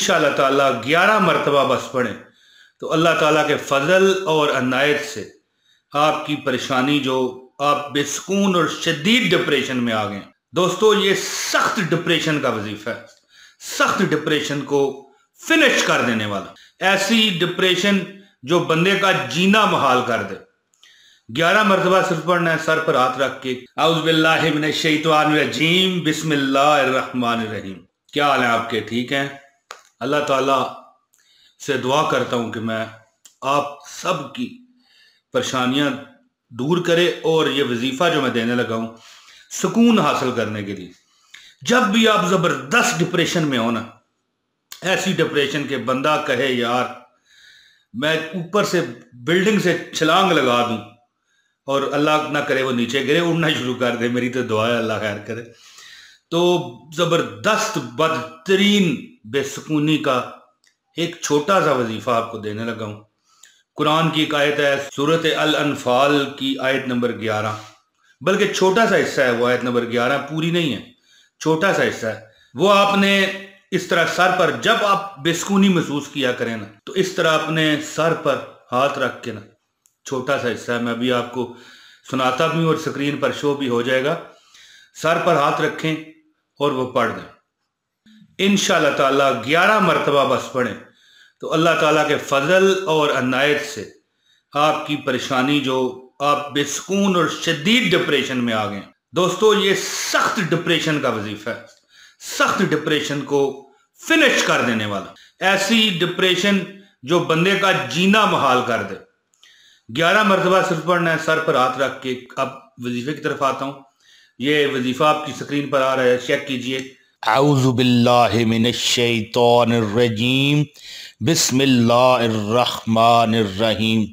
इंशाअल्लाह ताला 11 मरतबा बस पढ़ें तो अल्लाह ताला के फजल और अनायत से आपकी परेशानी जो आप बेसुकून और शदीद डिप्रेशन में आ गए। दोस्तों, ये सख्त डिप्रेशन का वजीफा है, सख्त डिप्रेशन को फिनिश कर देने वाला, ऐसी डिप्रेशन जो बंदे का जीना मुहाल कर दे। 11 मरतबा सिर्फ पढ़ना है, सर पर हाथ रख के औज़ु बिल्लाहि मिनश शैतानिर रजीम बिस्मिल्लाहिर रहमानिर रहीम। क्या हाल है आपके? ठीक हैं? अल्लाह ताला से दुआ करता हूं कि मैं आप सब की परेशानियां दूर करे और ये वजीफा जो मैं देने लगा हूं सुकून हासिल करने के लिए। जब भी आप जबरदस्त डिप्रेशन में हो ना, ऐसी डिप्रेशन के बंदा कहे यार मैं ऊपर से बिल्डिंग से छलांग लगा दूं और अल्लाह ना करे वो नीचे गिरे, उड़ना शुरू कर दे, मेरी तो दुआ है अल्लाह खैर करे। तो जबरदस्त बदतरीन बेसुकूनी का एक छोटा सा वजीफा आपको देने लगा हूं। कुरान की एक आयत है, सूरत अल अनफाल की आयत नंबर 11, बल्कि छोटा सा हिस्सा है वो आयत नंबर 11, पूरी नहीं है, छोटा सा हिस्सा है। वो आपने इस तरह सर पर, जब आप बेसुकूनी महसूस किया करें ना, तो इस तरह अपने सर पर हाथ रख के ना, छोटा सा हिस्सा है, मैं भी आपको सुनाता भी और स्क्रीन पर शो भी हो जाएगा। सर पर हाथ रखें और वो पढ़ दें। इंशाअल्लाह ताला 11 मरतबा बस पढ़ें तो अल्लाह ताला के फजल और अनायत से आपकी परेशानी जो आप बेसुकून और शदीद डिप्रेशन में आ गए। दोस्तों, ये सख्त डिप्रेशन का वजीफा है, सख्त डिप्रेशन को फिनिश कर देने वाला, ऐसी डिप्रेशन जो बंदे का जीना मुहाल कर दे। 11 मरतबा सिर्फ पढ़ना है, सर पर हाथ रख के। अब वजीफे की तरफ आता हूँ। ये वजीफा आपकी स्क्रीन पर आ रहा है, चेक कीजिए। औज़ु बिल्लाहि मिनश शैतानिर रजीम बिस्मिल्लाहिर रहमानिर रहीम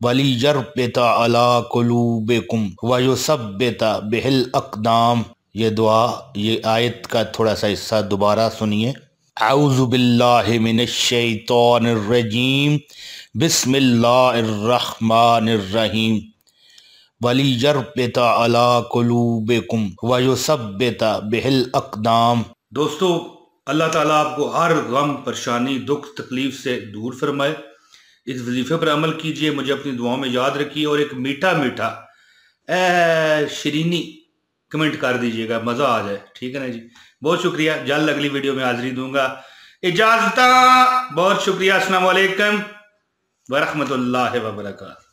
वलियरबिता अला कुलूबिकुम व युसब्बिता बिहिल अक़दाम। ये दुआ, ये आयत का थोड़ा सा हिस्सा दोबारा सुनिए। औज़ु बिल्लाहि मिनश शैतानिर रजीम बिस्मिल्लाहिर रहमानिर रहीम वलियरबिता अला कुलूबिकुम व युसब्बिता बिहिल अक़दाम। दोस्तों, अल्लाह ताला आपको हर गम, परेशानी, दुख, तकलीफ से दूर फरमाए। इस वजीफे पर अमल कीजिए, मुझे अपनी दुआओं में याद रखिए और एक मीठा मीठा शिरीनी कमेंट कर दीजिएगा, मज़ा आ जाए। ठीक है ना जी? बहुत शुक्रिया। जल्द अगली वीडियो में हाजिरी दूंगा। इजाज़त, बहुत शुक्रिया। अस्सलाम वालेकुम व रहमतुल्लाहि व बरकातहू।